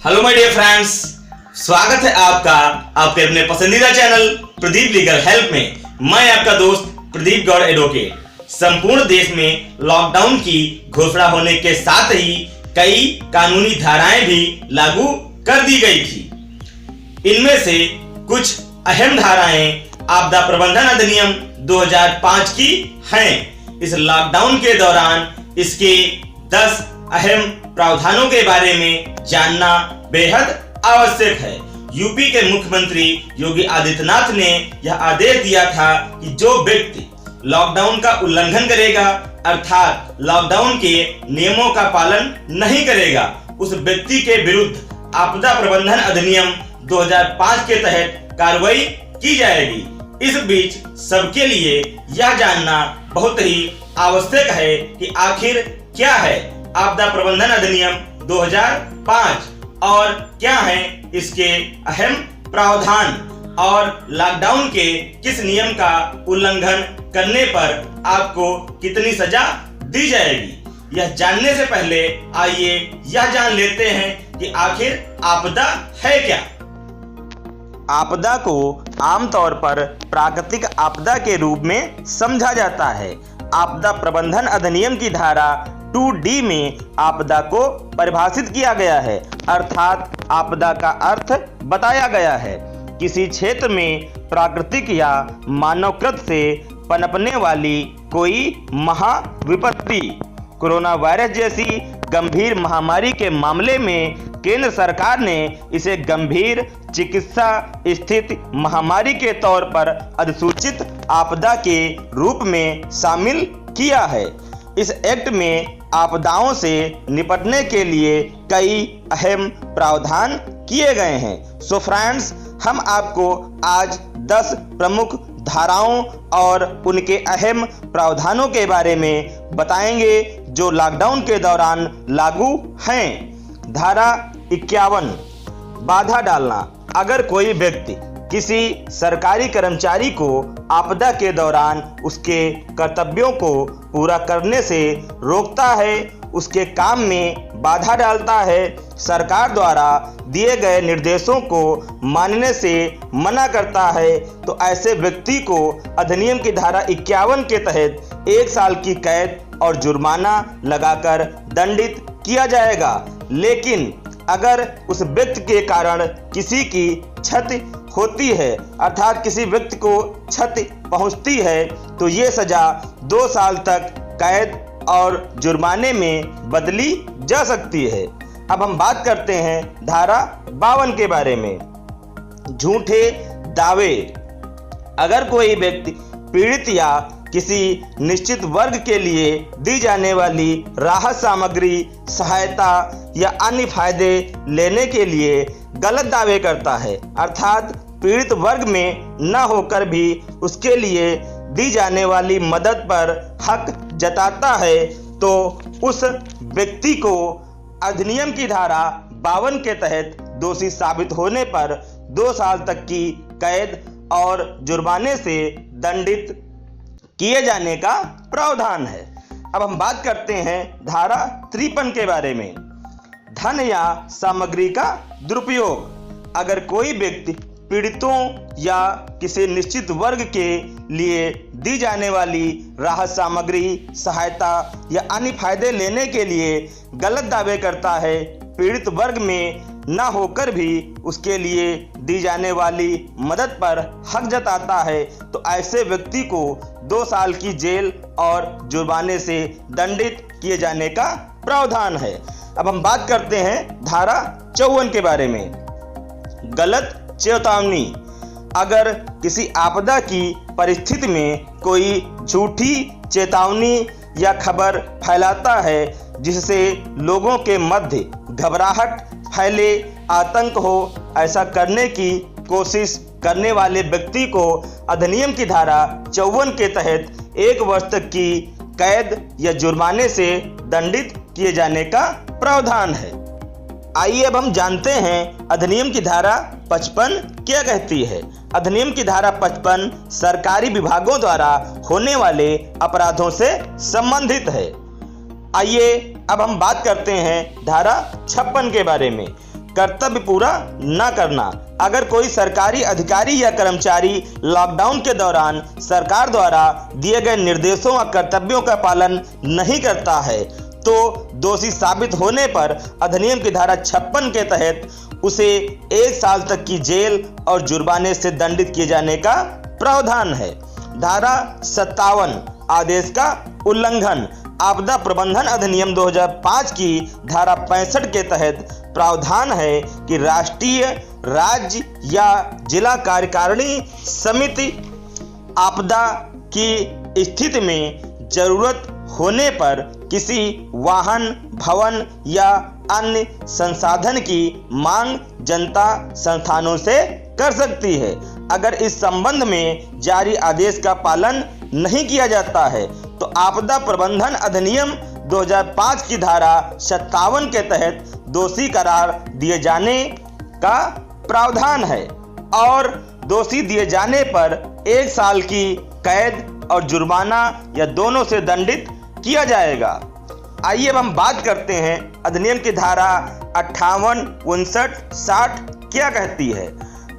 Hello my dear friends, स्वागत है आपका आपके अपने पसंदीदा चैनल प्रदीप लीगल हेल्प में। मैं आपका दोस्त प्रदीप गौड़ एडवोकेट। संपूर्ण देश में लॉकडाउन की घोषणा होने के साथ ही कई कानूनी धाराएं भी लागू कर दी गई थी। इनमें से कुछ अहम धाराएं आपदा प्रबंधन अधिनियम 2005 की हैं। इस लॉकडाउन के दौरान इसके 10 अहम प्रावधानों के बारे में जानना बेहद आवश्यक है। यूपी के मुख्यमंत्री योगी आदित्यनाथ ने यह आदेश दिया था कि जो व्यक्ति लॉकडाउन का उल्लंघन करेगा अर्थात लॉकडाउन के नियमों का पालन नहीं करेगा, उस व्यक्ति के विरुद्ध आपदा प्रबंधन अधिनियम 2005 के तहत कार्रवाई की जाएगी। इस बीच सबके लिए यह जानना बहुत ही आवश्यक है कि आखिर क्या है आपदा प्रबंधन अधिनियम 2005 और क्या है इसके अहम प्रावधान और लॉकडाउन के किस नियम का उल्लंघन करने पर आपको कितनी सजा दी जाएगी। यह जानने से पहले आइए यह जान लेते हैं कि आखिर आपदा है क्या। आपदा को आमतौर पर प्राकृतिक आपदा के रूप में समझा जाता है। आपदा प्रबंधन अधिनियम की धारा 2D में आपदा को परिभाषित किया गया है, अर्थात आपदा का अर्थ बताया गया है किसी क्षेत्र में प्राकृतिक या मानवकृत से पनपने वाली कोई महाविपत्ति। कोरोना वायरस जैसी गंभीर महामारी के मामले में केंद्र सरकार ने इसे गंभीर चिकित्सा स्थिति महामारी के तौर पर अधिसूचित आपदा के रूप में शामिल किया है। इस एक्ट में आपदाओं से निपटने के लिए कई अहम प्रावधान किए गए हैं। सो फ्रेंड्स, हम आपको आज 10 प्रमुख धाराओं और उनके अहम प्रावधानों के बारे में बताएंगे जो लॉकडाउन के दौरान लागू हैं। धारा 51, बाधा डालना। अगर कोई व्यक्ति किसी सरकारी कर्मचारी को आपदा के दौरान उसके कर्तव्यों को पूरा करने से रोकता है, उसके काम में बाधा डालता है, सरकार द्वारा दिए गए निर्देशों को मानने से मना करता है, तो ऐसे व्यक्ति को अधिनियम की धारा 51 के तहत 1 साल की कैद और जुर्माना लगाकर दंडित किया जाएगा। लेकिन अगर उस व्यक्ति के कारण किसी की क्षति होती है अर्थात किसी व्यक्ति को क्षति पहुंचती है तो ये सजा 2 साल तक कैद और जुर्माने में बदली जा सकती है। अब हम बात करते हैं धारा 52 के बारे में। झूठे दावे। अगर कोई व्यक्ति पीड़ित या किसी निश्चित वर्ग के लिए दी जाने वाली राहत सामग्री, सहायता या अन्य फायदे लेने के लिए गलत दावे करता है अर्थात पीड़ित वर्ग में न होकर भी उसके लिए दी जाने वाली मदद पर हक जताता है, तो उस व्यक्ति को अधिनियम की धारा 52 के तहत दोषी साबित होने पर 2 साल तक की कैद और जुर्माने से दंडित किए जाने का प्रावधान है। अब हम बात करते हैं धारा 53 के बारे में। धन या सामग्री का दुरुपयोग। अगर कोई व्यक्ति पीड़ितों या किसी निश्चित वर्ग के लिए दी जाने वाली राहत सामग्री, सहायता या अन्य फायदे लेने के लिए गलत दावे करता है, पीड़ित वर्ग में न होकर भी उसके लिए दी जाने वाली मदद पर हक जताता है, तो ऐसे व्यक्ति को 2 साल की जेल और जुर्माने से दंडित किए जाने का प्रावधान है। अब हम बात करते हैं धारा 54 के बारे में। गलत चेतावनी। अगर किसी आपदा की परिस्थिति में कोई झूठी चेतावनी या खबर फैलाता है जिससे लोगों के मध्य घबराहट फैले, आतंक हो, ऐसा करने की कोशिश करने वाले व्यक्ति को अधिनियम की धारा 54 के तहत 1 वर्ष तक की कैद या जुर्माने से दंडित किए जाने का प्रावधान है। आइए अब हम जानते हैं अधिनियम की धारा 55 क्या कहती है। अधिनियम की धारा 55 सरकारी विभागों द्वारा होने वाले अपराधों से संबंधित है। आइए अब हम बात करते हैं धारा 56 के बारे में। कर्तव्य पूरा न करना। अगर कोई सरकारी अधिकारी या कर्मचारी लॉकडाउन के दौरान सरकार द्वारा दिए गए निर्देशों और कर्तव्यों का पालन नहीं करता है तो दोषी साबित होने पर अधिनियम की धारा 56 के तहत उसे 1 साल तक की जेल और जुर्माने से दंडित किए जाने का प्रावधान है। धारा 57 आदेश का उल्लंघन। आपदा प्रबंधन अधिनियम 2005 की धारा 65 के तहत प्रावधान है कि राष्ट्रीय, राज्य या जिला कार्यकारिणी समिति आपदा की स्थिति में जरूरत होने पर किसी वाहन, भवन या अन्य संसाधन की मांग जनता संस्थानों से कर सकती है। अगर इस संबंध में जारी आदेश का पालन नहीं किया जाता है तो आपदा प्रबंधन अधिनियम 2005 की धारा 57 के तहत दोषी करार दिए जाने का प्रावधान है और दोषी दिए जाने पर 1 साल की कैद और जुर्माना या दोनों से दंडित किया जाएगा। आइए अब हम बात करते हैं अधिनियम की धारा 58, 59, 60 क्या कहती है।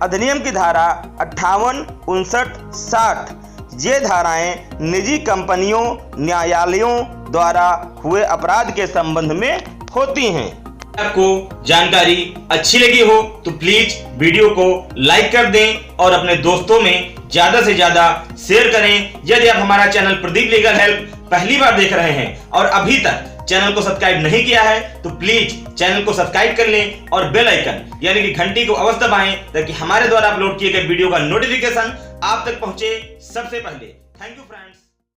अधिनियम की धारा 58, 59, 60 ये धाराएं निजी कंपनियों, न्यायालयों द्वारा हुए अपराध के संबंध में होती हैं। आपको जानकारी अच्छी लगी हो तो प्लीज वीडियो को लाइक कर दें और अपने दोस्तों में ज्यादा से ज्यादा शेयर करें। यदि आप हमारा चैनल प्रदीप लीगल हेल्प पहली बार देख रहे हैं और अभी तक चैनल को सब्सक्राइब नहीं किया है तो प्लीज चैनल को सब्सक्राइब कर लें और बेल आइकन यानी कि घंटी को अवश्य दबाएं ताकि हमारे द्वारा अपलोड किए गए वीडियो का नोटिफिकेशन आप तक पहुंचे सबसे पहले। Thank you friends.